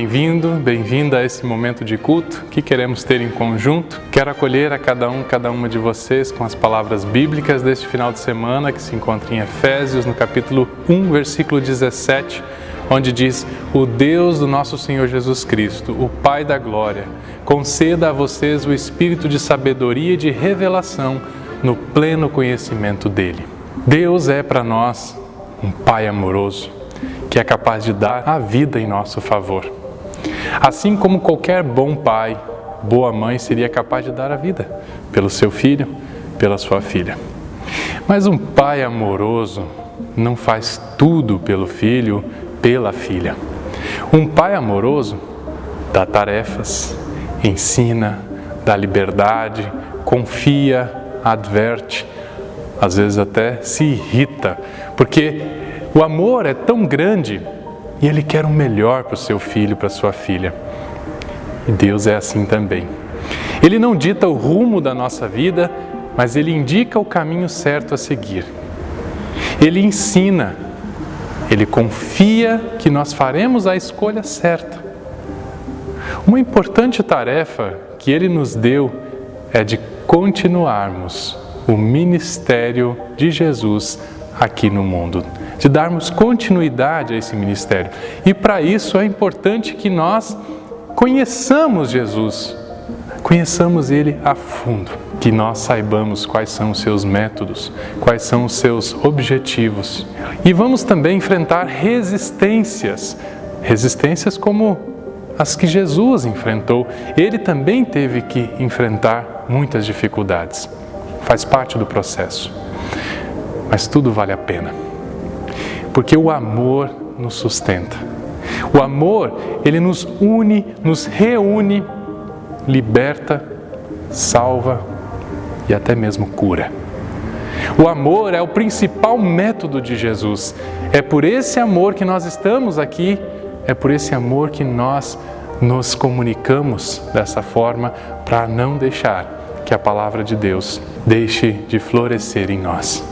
bem-vindo, bem-vinda a esse momento de culto que queremos ter em conjunto. Quero acolher a cada uma de vocês com as palavras bíblicas deste final de semana que se encontra em Efésios, no capítulo 1, versículo 17, onde diz: O Deus do nosso Senhor Jesus Cristo, o Pai da glória, conceda a vocês o espírito de sabedoria e de revelação no pleno conhecimento dele. Deus é para nós um Pai amoroso, que é capaz de dar a vida em nosso favor. Assim como qualquer bom pai, boa mãe seria capaz de dar a vida pelo seu filho, pela sua filha. Mas um pai amoroso não faz tudo pelo filho, pela filha. Um pai amoroso dá tarefas, ensina, dá liberdade, confia, adverte, às vezes até se irrita, porque o amor é tão grande e Ele quer o melhor para o seu filho, para a sua filha. E Deus é assim também. Ele não dita o rumo da nossa vida, mas Ele indica o caminho certo a seguir. Ele ensina, Ele confia que nós faremos a escolha certa. Uma importante tarefa que Ele nos deu é de continuarmos o ministério de Jesus aqui no mundo, de darmos continuidade a esse ministério. E para isso é importante que nós conheçamos Jesus, conheçamos Ele a fundo, que nós saibamos quais são os seus métodos, quais são os seus objetivos. E vamos também enfrentar resistências como as que Jesus enfrentou. Ele também teve que enfrentar muitas dificuldades. Faz parte do processo. Mas tudo vale a pena. Porque o amor nos sustenta. O amor, ele nos une, nos reúne, liberta, salva e até mesmo cura. O amor é o principal método de Jesus. É por esse amor que nós estamos aqui, é por esse amor que nós nos comunicamos dessa forma, para não deixar que a palavra de Deus deixe de florescer em nós.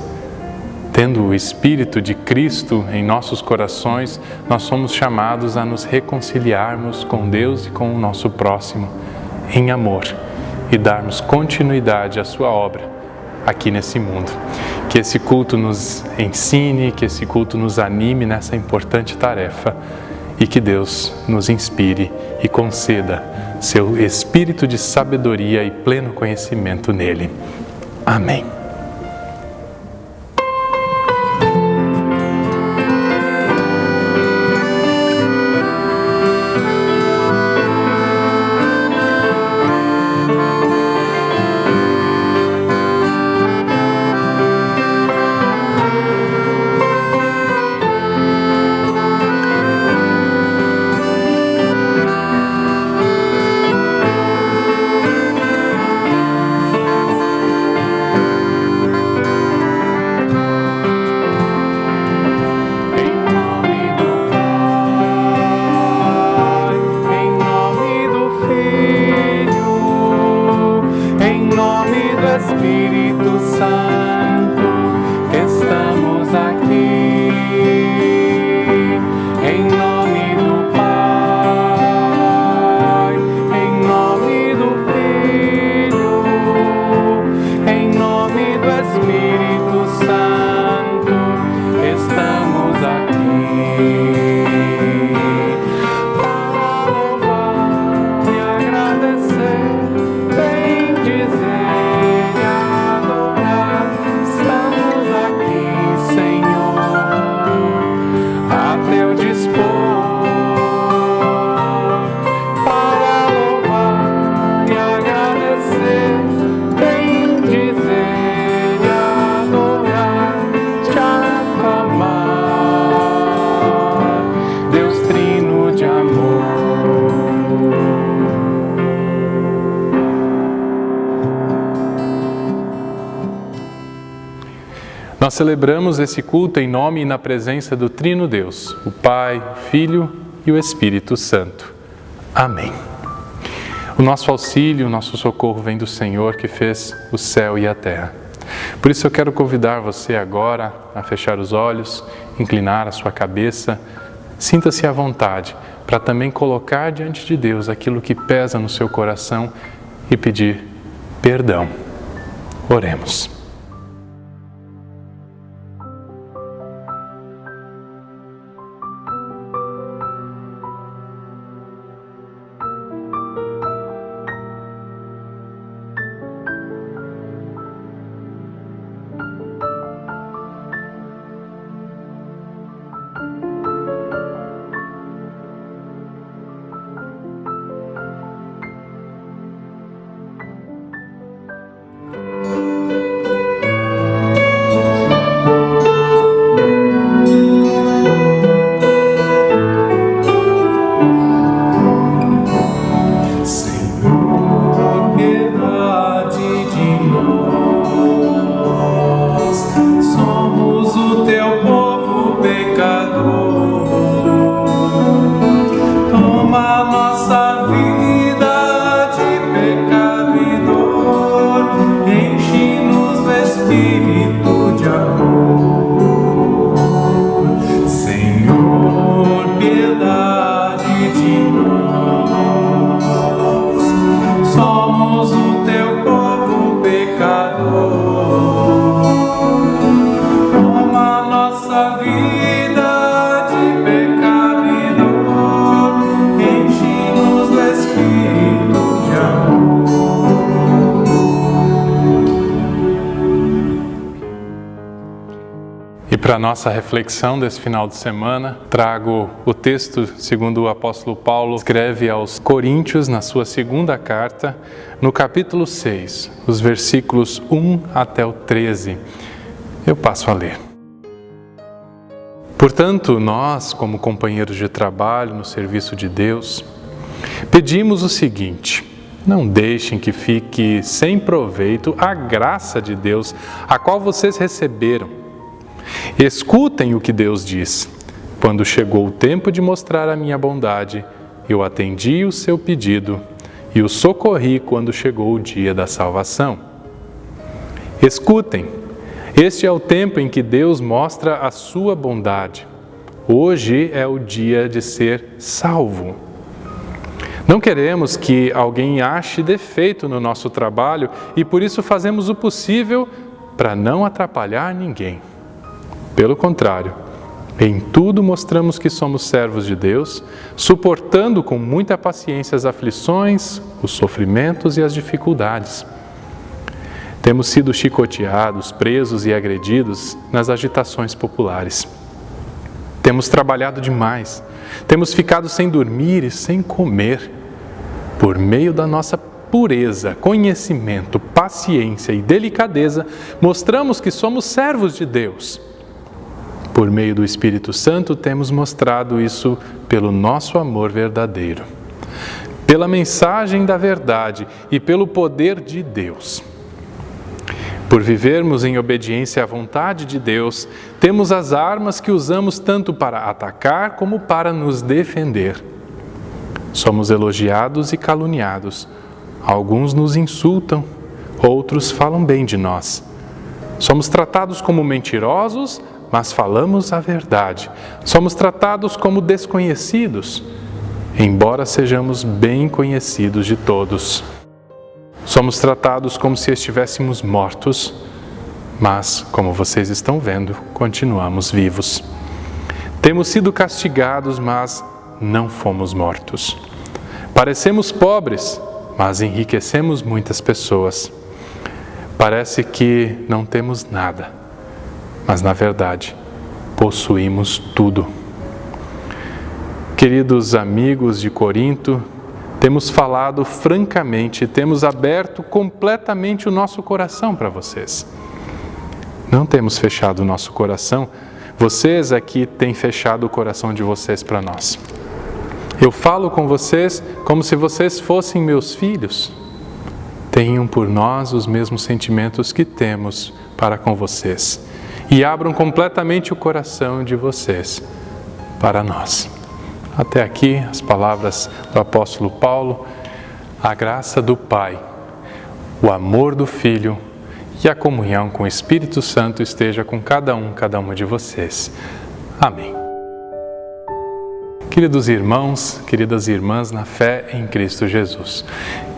Tendo o Espírito de Cristo em nossos corações, nós somos chamados a nos reconciliarmos com Deus e com o nosso próximo em amor e darmos continuidade à sua obra aqui nesse mundo. Que esse culto nos ensine, que esse culto nos anime nessa importante tarefa e que Deus nos inspire e conceda seu espírito de sabedoria e pleno conhecimento nele. Amém. Nós celebramos esse culto em nome e na presença do Trino Deus, o Pai, o Filho e o Espírito Santo. Amém. O nosso auxílio, o nosso socorro vem do Senhor que fez o céu e a terra. Por isso eu quero convidar você agora a fechar os olhos, inclinar a sua cabeça. Sinta-se à vontade para também colocar diante de Deus aquilo que pesa no seu coração e pedir perdão. Oremos. E para a nossa reflexão desse final de semana, trago o texto segundo o apóstolo Paulo escreve aos Coríntios na sua segunda carta, no capítulo 6, os versículos 1 até o 13. Eu passo a ler. Portanto, nós, como companheiros de trabalho no serviço de Deus, pedimos o seguinte: não deixem que fique sem proveito a graça de Deus, a qual vocês receberam. Escutem o que Deus diz. Quando chegou o tempo de mostrar a minha bondade, eu atendi o seu pedido e o socorri quando chegou o dia da salvação. Escutem, este é o tempo em que Deus mostra a sua bondade. Hoje é o dia de ser salvo. Não queremos que alguém ache defeito no nosso trabalho e por isso fazemos o possível para não atrapalhar ninguém. Pelo contrário, em tudo mostramos que somos servos de Deus, suportando com muita paciência as aflições, os sofrimentos e as dificuldades. Temos sido chicoteados, presos e agredidos nas agitações populares. Temos trabalhado demais, temos ficado sem dormir e sem comer. Por meio da nossa pureza, conhecimento, paciência e delicadeza, mostramos que somos servos de Deus. Por meio do Espírito Santo, temos mostrado isso pelo nosso amor verdadeiro, pela mensagem da verdade e pelo poder de Deus. Por vivermos em obediência à vontade de Deus, temos as armas que usamos tanto para atacar como para nos defender. Somos elogiados e caluniados. Alguns nos insultam, outros falam bem de nós. Somos tratados como mentirosos, mas falamos a verdade. Somos tratados como desconhecidos, embora sejamos bem conhecidos de todos. Somos tratados como se estivéssemos mortos, mas, como vocês estão vendo, continuamos vivos. Temos sido castigados, mas não fomos mortos. Parecemos pobres, mas enriquecemos muitas pessoas. Parece que não temos nada, mas na verdade, possuímos tudo. Queridos amigos de Corinto, temos falado francamente, temos aberto completamente o nosso coração para vocês. Não temos fechado o nosso coração, vocês aqui têm fechado o coração de vocês para nós. Eu falo com vocês como se vocês fossem meus filhos. Tenham por nós os mesmos sentimentos que temos para com vocês. E abram completamente o coração de vocês para nós. Até aqui as palavras do apóstolo Paulo. A graça do Pai, o amor do Filho e a comunhão com o Espírito Santo esteja com cada uma de vocês. Amém. Queridos irmãos, queridas irmãs na fé em Cristo Jesus,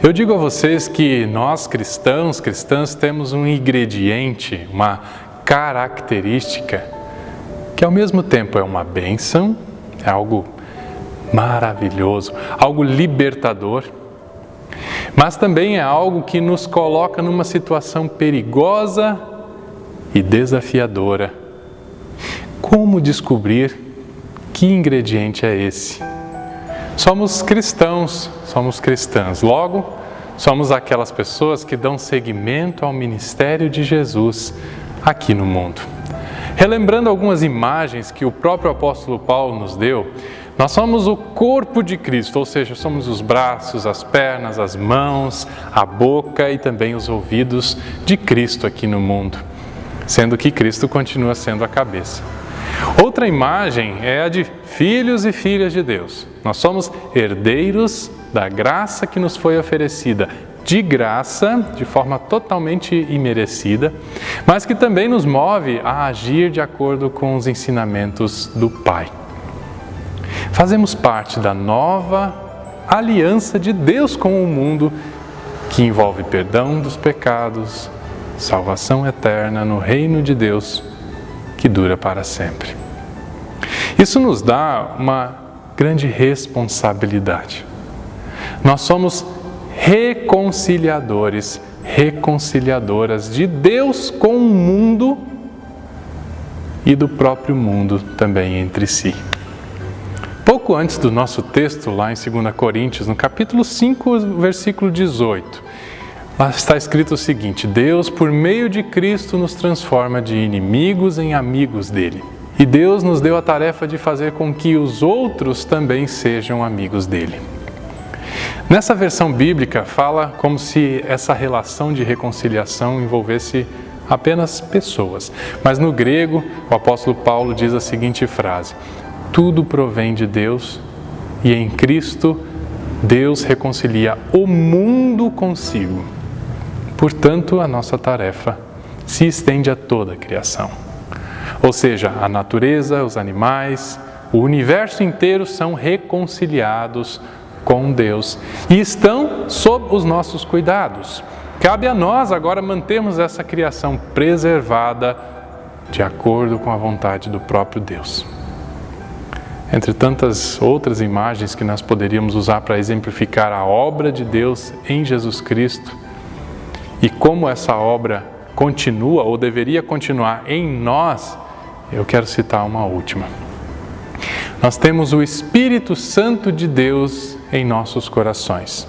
eu digo a vocês que nós cristãs temos um ingrediente, uma característica que ao mesmo tempo é uma bênção, é algo maravilhoso, algo libertador, mas também é algo que nos coloca numa situação perigosa e desafiadora. Como descobrir que ingrediente é esse? Somos cristãos, somos cristãs, logo, somos aquelas pessoas que dão seguimento ao ministério de Jesus aqui no mundo. Relembrando algumas imagens que o próprio apóstolo Paulo nos deu, nós somos o corpo de Cristo, ou seja, somos os braços, as pernas, as mãos, a boca e também os ouvidos de Cristo aqui no mundo, sendo que Cristo continua sendo a cabeça. Outra imagem é a de filhos e filhas de Deus. Nós somos herdeiros da graça que nos foi oferecida, de graça, de forma totalmente imerecida, mas que também nos move a agir de acordo com os ensinamentos do Pai. Fazemos parte da nova aliança de Deus com o mundo, que envolve perdão dos pecados, salvação eterna no reino de Deus, que dura para sempre. Isso nos dá uma grande responsabilidade. Nós somos reconciliadores, reconciliadoras de Deus com o mundo e do próprio mundo também entre si. Pouco antes do nosso texto, lá em 2 Coríntios, no capítulo 5, versículo 18, lá está escrito o seguinte: Deus, por meio de Cristo, nos transforma de inimigos em amigos dele. E Deus nos deu a tarefa de fazer com que os outros também sejam amigos dele. Nessa versão bíblica, fala como se essa relação de reconciliação envolvesse apenas pessoas. Mas no grego, o apóstolo Paulo diz a seguinte frase: tudo provém de Deus e em Cristo Deus reconcilia o mundo consigo. Portanto, a nossa tarefa se estende a toda a criação. Ou seja, a natureza, os animais, o universo inteiro são reconciliados com Deus e estão sob os nossos cuidados. Cabe a nós agora mantermos essa criação preservada de acordo com a vontade do próprio Deus. Entre tantas outras imagens que nós poderíamos usar para exemplificar a obra de Deus em Jesus Cristo e como essa obra continua ou deveria continuar em nós, eu quero citar uma última. Nós temos o Espírito Santo de Deus em nossos corações.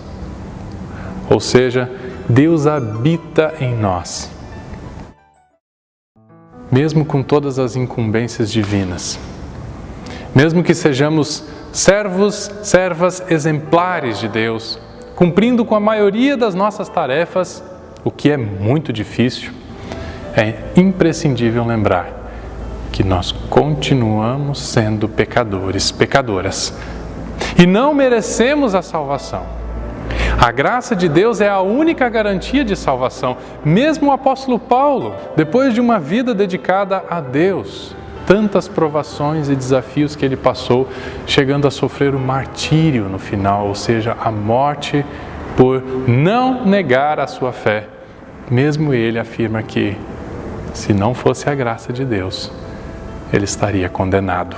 Ou seja, Deus habita em nós. Mesmo com todas as incumbências divinas, mesmo que sejamos servas exemplares de Deus, cumprindo com a maioria das nossas tarefas, o que é muito difícil, é imprescindível lembrar que nós continuamos sendo pecadores, pecadoras, e não merecemos a salvação. A graça de Deus é a única garantia de salvação. Mesmo o apóstolo Paulo, depois de uma vida dedicada a Deus, tantas provações e desafios que ele passou, chegando a sofrer o martírio no final, ou seja, a morte por não negar a sua fé. Mesmo ele afirma que, se não fosse a graça de Deus, ele estaria condenado.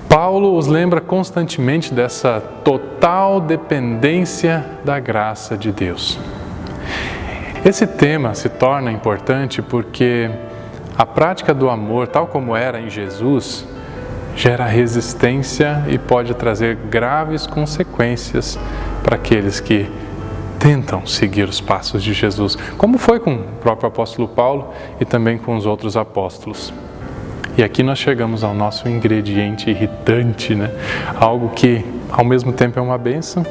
Paulo os lembra constantemente dessa total dependência da graça de Deus. Esse tema se torna importante porque a prática do amor, tal como era em Jesus, gera resistência e pode trazer graves consequências para aqueles que tentam seguir os passos de Jesus, como foi com o próprio apóstolo Paulo e também com os outros apóstolos. E aqui nós chegamos ao nosso ingrediente irritante, né? Algo que ao mesmo tempo é uma bênção,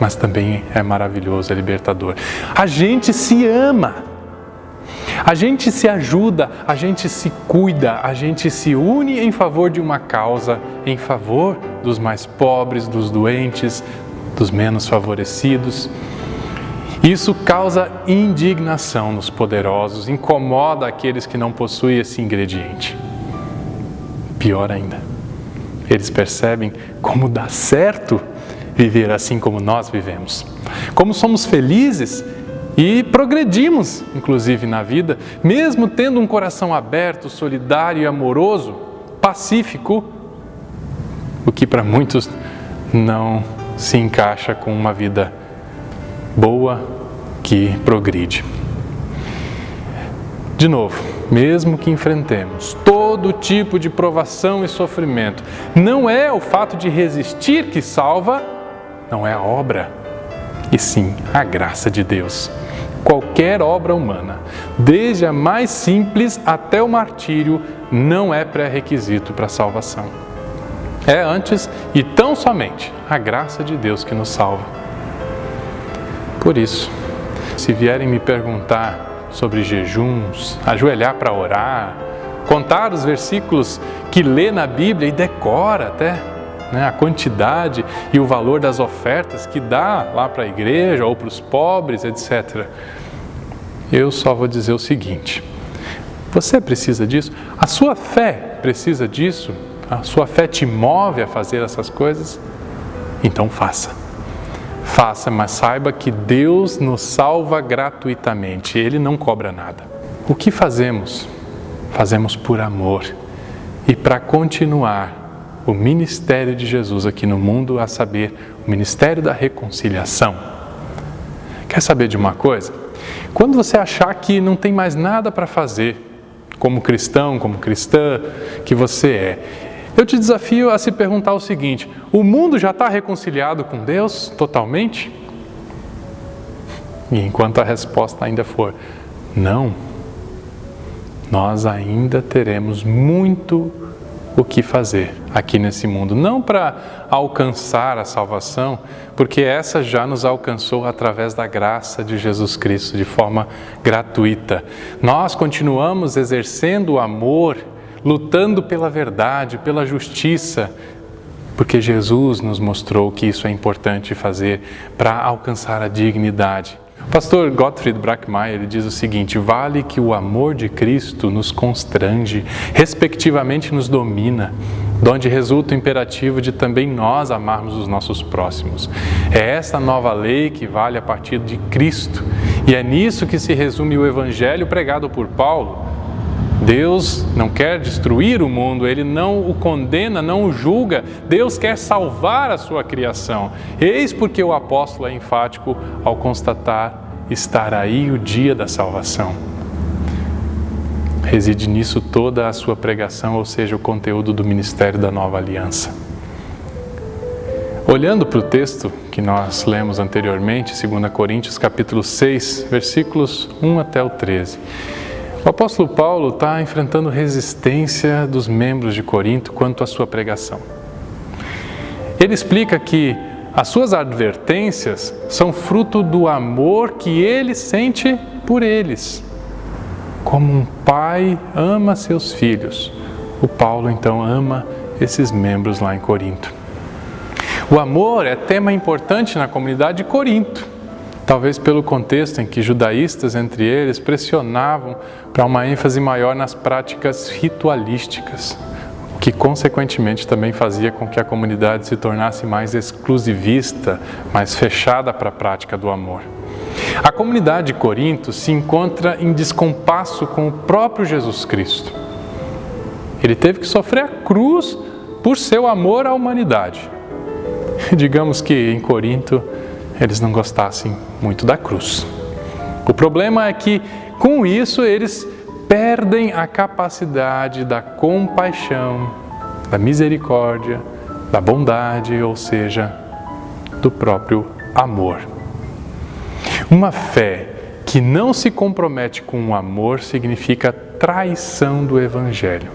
mas também é maravilhoso, é libertador. A gente se ama, a gente se ajuda, a gente se cuida, a gente se une em favor de uma causa, em favor dos mais pobres, dos doentes, dos menos favorecidos. Isso causa indignação nos poderosos, incomoda aqueles que não possuem esse ingrediente. Pior ainda, Eles percebem como dá certo viver assim como nós vivemos. Como somos felizes e progredimos, inclusive, na vida, mesmo tendo um coração aberto, solidário e amoroso, pacífico, o que para muitos não se encaixa com uma vida boa que progride. De novo, mesmo que enfrentemos todo tipo de provação e sofrimento, não é o fato de resistir que salva, não é a obra, e sim a graça de Deus. Qualquer obra humana, desde a mais simples até o martírio, não é pré-requisito para a salvação. É antes e tão somente a graça de Deus que nos salva. Por isso, se vierem me perguntar sobre jejuns, ajoelhar para orar, contar os versículos que lê na Bíblia e decora até, a quantidade e o valor das ofertas que dá lá para a igreja ou para os pobres, etc. Eu só vou dizer o seguinte: você precisa disso? A sua fé precisa disso? A sua fé te move a fazer essas coisas? Então faça. Faça, mas saiba que Deus nos salva gratuitamente. Ele não cobra nada. O que fazemos? Fazemos por amor e para continuar o ministério de Jesus aqui no mundo, a saber, o ministério da reconciliação. Quer saber de uma coisa? Quando você achar que não tem mais nada para fazer, como cristão, como cristã que você é, eu te desafio a se perguntar o seguinte: o mundo já está reconciliado com Deus totalmente? E enquanto a resposta ainda for não, nós ainda teremos muito o que fazer aqui nesse mundo. Não para alcançar a salvação, porque essa já nos alcançou através da graça de Jesus Cristo, de forma gratuita. Nós continuamos exercendo o amor, lutando pela verdade, pela justiça, porque Jesus nos mostrou que isso é importante fazer para alcançar a dignidade. O pastor Gottfried Brackmeier, ele diz o seguinte: vale que o amor de Cristo nos constrange, respectivamente nos domina, de onde resulta o imperativo de também nós amarmos os nossos próximos. É essa nova lei que vale a partir de Cristo, e é nisso que se resume o evangelho pregado por Paulo. Deus não quer destruir o mundo, Ele não o condena, não o julga. Deus quer salvar a sua criação. Eis porque o apóstolo é enfático ao constatar: estar aí o dia da salvação. Reside nisso toda a sua pregação, ou seja, o conteúdo do ministério da nova aliança. Olhando para o texto que nós lemos anteriormente, 2 Coríntios capítulo 6, versículos 1 até o 13. O apóstolo Paulo está enfrentando resistência dos membros de Corinto quanto à sua pregação. Ele explica que as suas advertências são fruto do amor que ele sente por eles. Como um pai ama seus filhos, o Paulo então ama esses membros lá em Corinto. O amor é tema importante na comunidade de Corinto. Talvez pelo contexto em que judaístas entre eles pressionavam para uma ênfase maior nas práticas ritualísticas, o que consequentemente também fazia com que a comunidade se tornasse mais exclusivista, mais fechada para a prática do amor. A comunidade de Corinto se encontra em descompasso com o próprio Jesus Cristo. Ele teve que sofrer a cruz por seu amor à humanidade. Digamos que em Corinto eles não gostassem muito da cruz. O problema é que, com isso, eles perdem a capacidade da compaixão, da misericórdia, da bondade, ou seja, do próprio amor. Uma fé que não se compromete com o amor significa traição do Evangelho.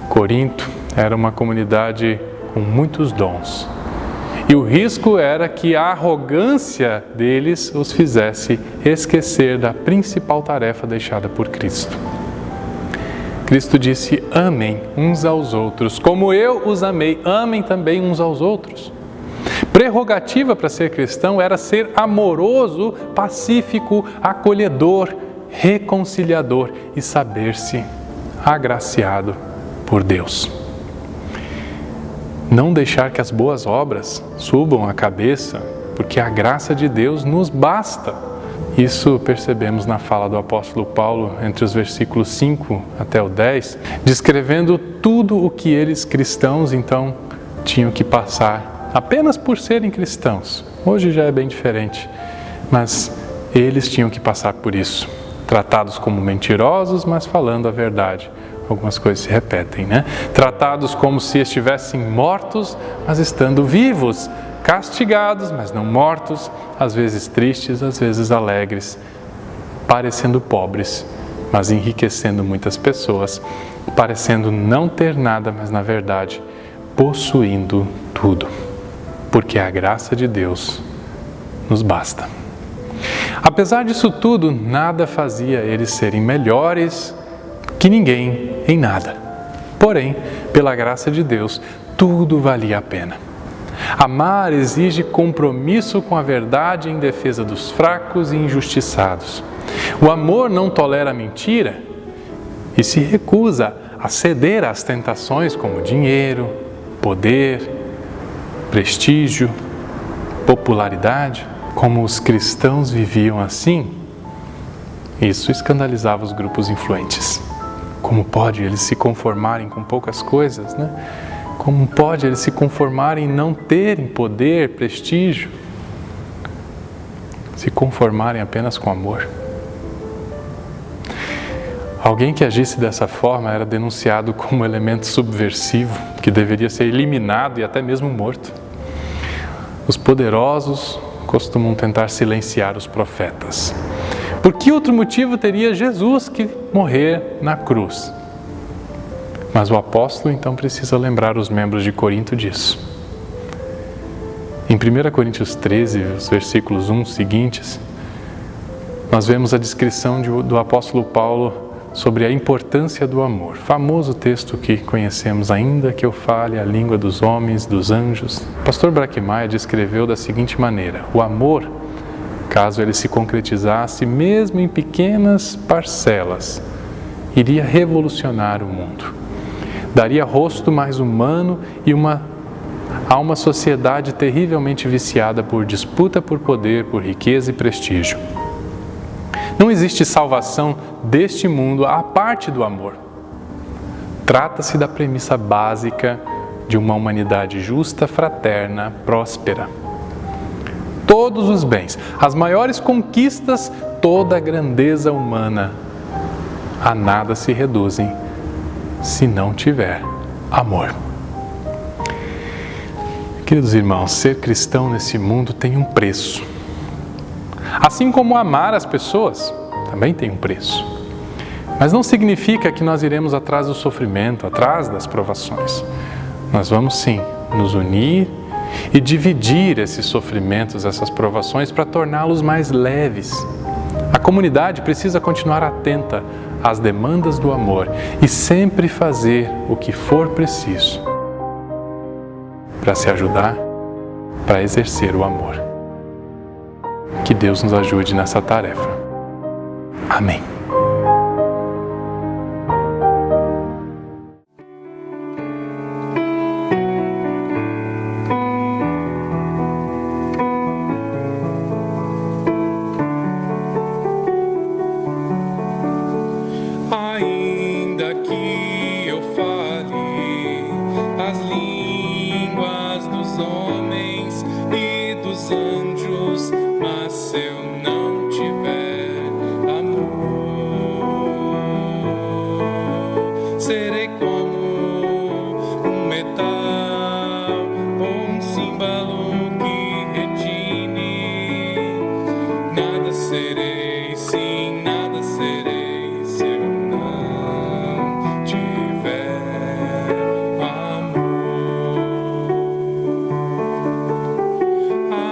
Corinto era uma comunidade com muitos dons. E o risco era que a arrogância deles os fizesse esquecer da principal tarefa deixada por Cristo. Cristo disse: amem uns aos outros, como eu os amei, amem também uns aos outros. Prerrogativa para ser cristão era ser amoroso, pacífico, acolhedor, reconciliador e saber-se agraciado por Deus. Não deixar que as boas obras subam a cabeça, porque a graça de Deus nos basta. Isso percebemos na fala do apóstolo Paulo entre os versículos 5 até o 10, descrevendo tudo o que eles cristãos então tinham que passar, apenas por serem cristãos. Hoje já é bem diferente, mas eles tinham que passar por isso, tratados como mentirosos, mas falando a verdade. Algumas coisas se repetem, né? Tratados como se estivessem mortos, mas estando vivos, castigados, mas não mortos, às vezes tristes, às vezes alegres, parecendo pobres, mas enriquecendo muitas pessoas, parecendo não ter nada, mas na verdade possuindo tudo, porque a graça de Deus nos basta. Apesar disso tudo, nada fazia eles serem melhores que ninguém em nada. Porém, pela graça de Deus, tudo valia a pena. Amar exige compromisso com a verdade em defesa dos fracos e injustiçados. O amor não tolera mentira e se recusa a ceder às tentações como dinheiro, poder, prestígio, popularidade. Como os cristãos viviam assim, isso escandalizava os grupos influentes. Como pode eles se conformarem com poucas coisas, né? Como pode eles se conformarem em não terem poder, prestígio? Se conformarem apenas com amor? Alguém que agisse dessa forma era denunciado como elemento subversivo, que deveria ser eliminado e até mesmo morto. Os poderosos costumam tentar silenciar os profetas. Por que outro motivo teria Jesus que morrer na cruz? Mas o apóstolo então precisa lembrar os membros de Corinto disso. Em 1 Coríntios 13, os versículos 1 seguintes, nós vemos a descrição do apóstolo Paulo sobre a importância do amor. Famoso texto que conhecemos: ainda que eu fale a língua dos homens, dos anjos. O pastor Brackmeier descreveu da seguinte maneira: o amor, caso ele se concretizasse mesmo em pequenas parcelas, iria revolucionar o mundo. Daria rosto mais humano a uma sociedade terrivelmente viciada por disputa por poder, por riqueza e prestígio. Não existe salvação deste mundo à parte do amor. Trata-se da premissa básica de uma humanidade justa, fraterna, próspera. Todos os bens, as maiores conquistas, toda a grandeza humana, a nada se reduzem se não tiver amor. Queridos irmãos, ser cristão nesse mundo tem um preço. Assim como amar as pessoas também tem um preço. Mas não significa que nós iremos atrás do sofrimento, atrás das provações. Nós vamos sim nos unir e dividir esses sofrimentos, essas provações, para torná-los mais leves. A comunidade precisa continuar atenta às demandas do amor e sempre fazer o que for preciso para se ajudar, para exercer o amor. Que Deus nos ajude nessa tarefa. Amém. Ainda que eu fale as línguas dos homens e dos anjos, mas se eu não tiver amor, serei como um metal ou um símbolo que retine. Nada serei, sim, nada serei se eu não tiver amor.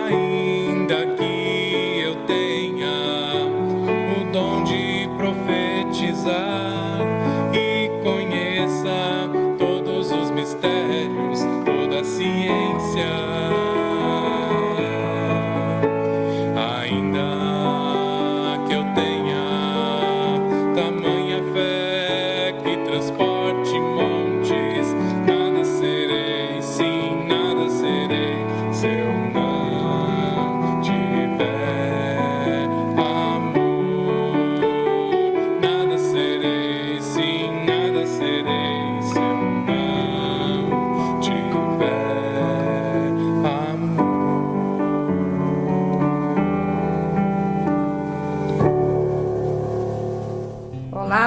Ainda que eu tenha o dom de profetizar e conheça todos os mistérios, toda a ciência, ainda que eu tenha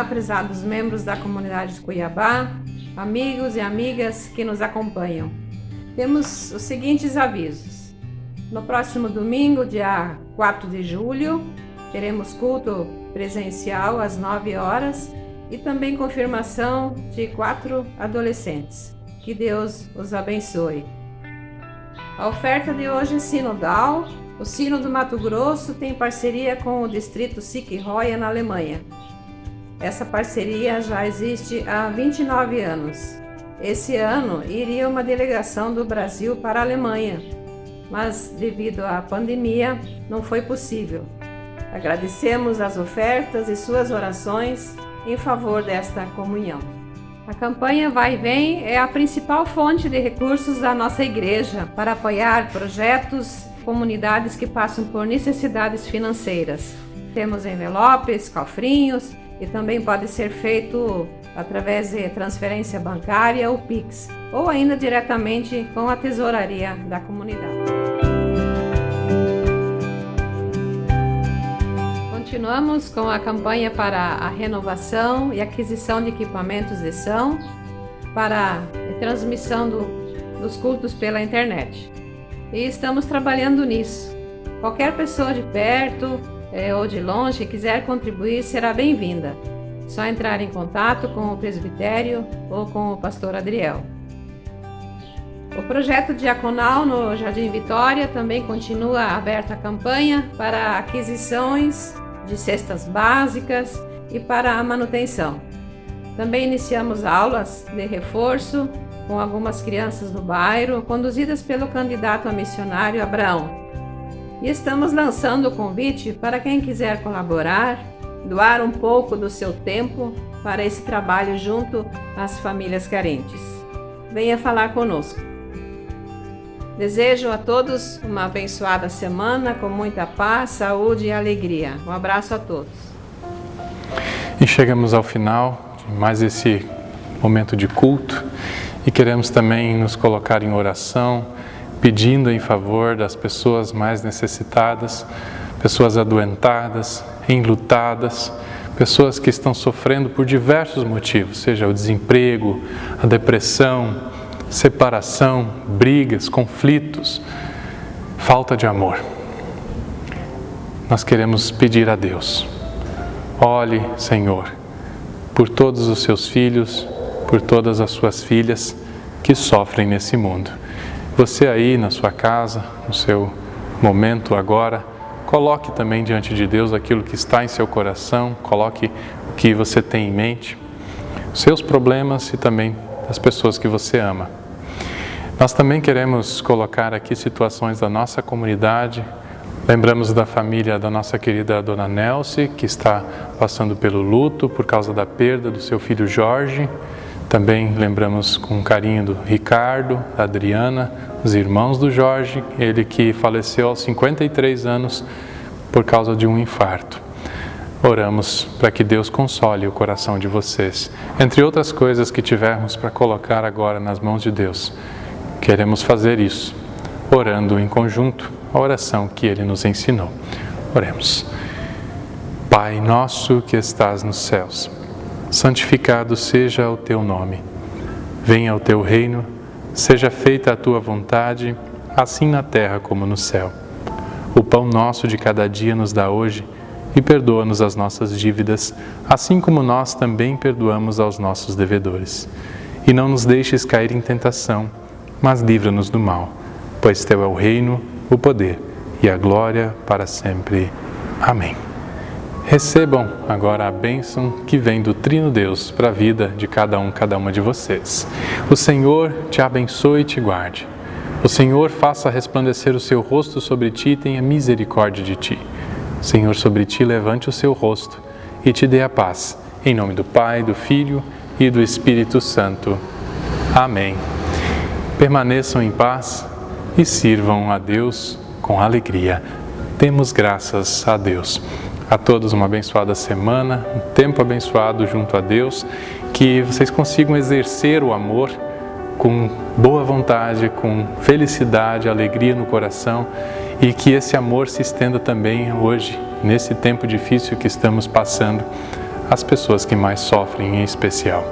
prezados membros da comunidade de Cuiabá, amigos e amigas que nos acompanham. Temos os seguintes avisos. No próximo domingo, dia 4 de julho, teremos culto presencial às 9 horas e também confirmação de 4 adolescentes. Que Deus os abençoe. A oferta de hoje é sinodal. O Sino do Mato Grosso tem parceria com o distrito Sieg-Roya na Alemanha. Essa parceria já existe há 29 anos. Esse ano iria uma delegação do Brasil para a Alemanha, mas devido à pandemia não foi possível. Agradecemos as ofertas e suas orações em favor desta comunhão. A campanha Vai e Vem é a principal fonte de recursos da nossa igreja para apoiar projetos, comunidades que passam por necessidades financeiras. Temos envelopes, cofrinhos e também pode ser feito através de transferência bancária ou Pix, ou ainda diretamente com a tesouraria da comunidade. Continuamos com a campanha para a renovação e aquisição de equipamentos de som para a transmissão dos cultos pela internet. E estamos trabalhando nisso. Qualquer pessoa de perto ou de longe que quiser contribuir será bem-vinda. Só entrar em contato com o presbitério ou com o pastor Adriel. O projeto diaconal no Jardim Vitória também continua aberta a campanha para aquisições de cestas básicas e para a manutenção. Também iniciamos aulas de reforço com algumas crianças do bairro, conduzidas pelo candidato a missionário Abraão. E estamos lançando o convite para quem quiser colaborar, doar um pouco do seu tempo para esse trabalho junto às famílias carentes. Venha falar conosco. Desejo a todos uma abençoada semana com muita paz, saúde e alegria. Um abraço a todos. E chegamos ao final de mais esse momento de culto e queremos também nos colocar em oração, pedindo em favor das pessoas mais necessitadas, pessoas adoentadas, enlutadas, pessoas que estão sofrendo por diversos motivos, seja o desemprego, a depressão, separação, brigas, conflitos, falta de amor. Nós queremos pedir a Deus, olhe, Senhor, por todos os seus filhos, por todas as suas filhas que sofrem nesse mundo. Você aí na sua casa, no seu momento agora, coloque também diante de Deus aquilo que está em seu coração, coloque o que você tem em mente, seus problemas e também das pessoas que você ama. Nós também queremos colocar aqui situações da nossa comunidade. Lembramos da família da nossa querida Dona Nelce, que está passando pelo luto por causa da perda do seu filho Jorge. Também lembramos com carinho do Ricardo, da Adriana, os irmãos do Jorge, ele que faleceu aos 53 anos por causa de um infarto. Oramos para que Deus console o coração de vocês. Entre outras coisas que tivermos para colocar agora nas mãos de Deus, queremos fazer isso, orando em conjunto a oração que Ele nos ensinou. Oremos. Pai nosso que estás nos céus, santificado seja o teu nome. Venha o teu reino, seja feita a tua vontade, assim na terra como no céu. O pão nosso de cada dia nos dá hoje e perdoa-nos as nossas dívidas, assim como nós também perdoamos aos nossos devedores. E não nos deixes cair em tentação, mas livra-nos do mal, pois teu é o reino, o poder e a glória para sempre. Amém. Recebam agora a bênção que vem do Trino Deus para a vida de cada uma de vocês. O Senhor te abençoe e te guarde. O Senhor faça resplandecer o seu rosto sobre ti e tenha misericórdia de ti. O Senhor sobre ti levante o seu rosto e te dê a paz. Em nome do Pai, do Filho e do Espírito Santo. Amém. Permaneçam em paz e sirvam a Deus com alegria. Demos graças a Deus. A todos uma abençoada semana, um tempo abençoado junto a Deus, que vocês consigam exercer o amor com boa vontade, com felicidade, alegria no coração e que esse amor se estenda também hoje, nesse tempo difícil que estamos passando, as pessoas que mais sofrem em especial.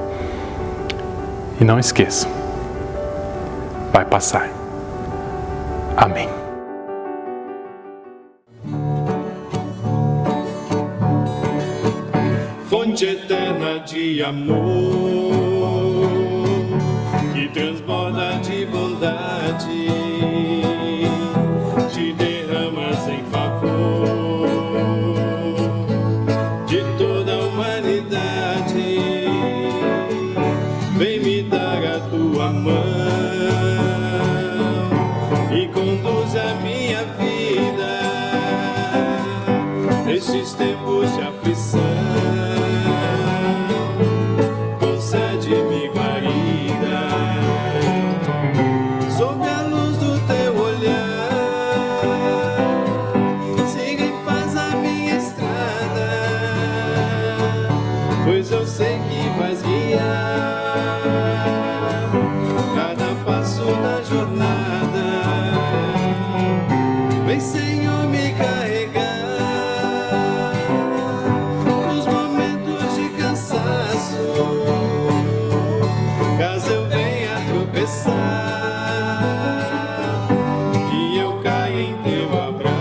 E não esqueçam, vai passar. Amém. Fonte eterna de amor, que transborda de bondade, te derramas em favor de toda a humanidade. Vem me dar a tua mão e conduz a minha vida nesses tempos de aflição. Concede-me guarida sob a luz do teu olhar. Siga em paz a minha estrada, pois eu sei que vais guiar cada passo da jornada. Vem, Senhor, me carregar nos momentos de cansaço, caso eu venha tropeçar, que eu caia em teu abraço.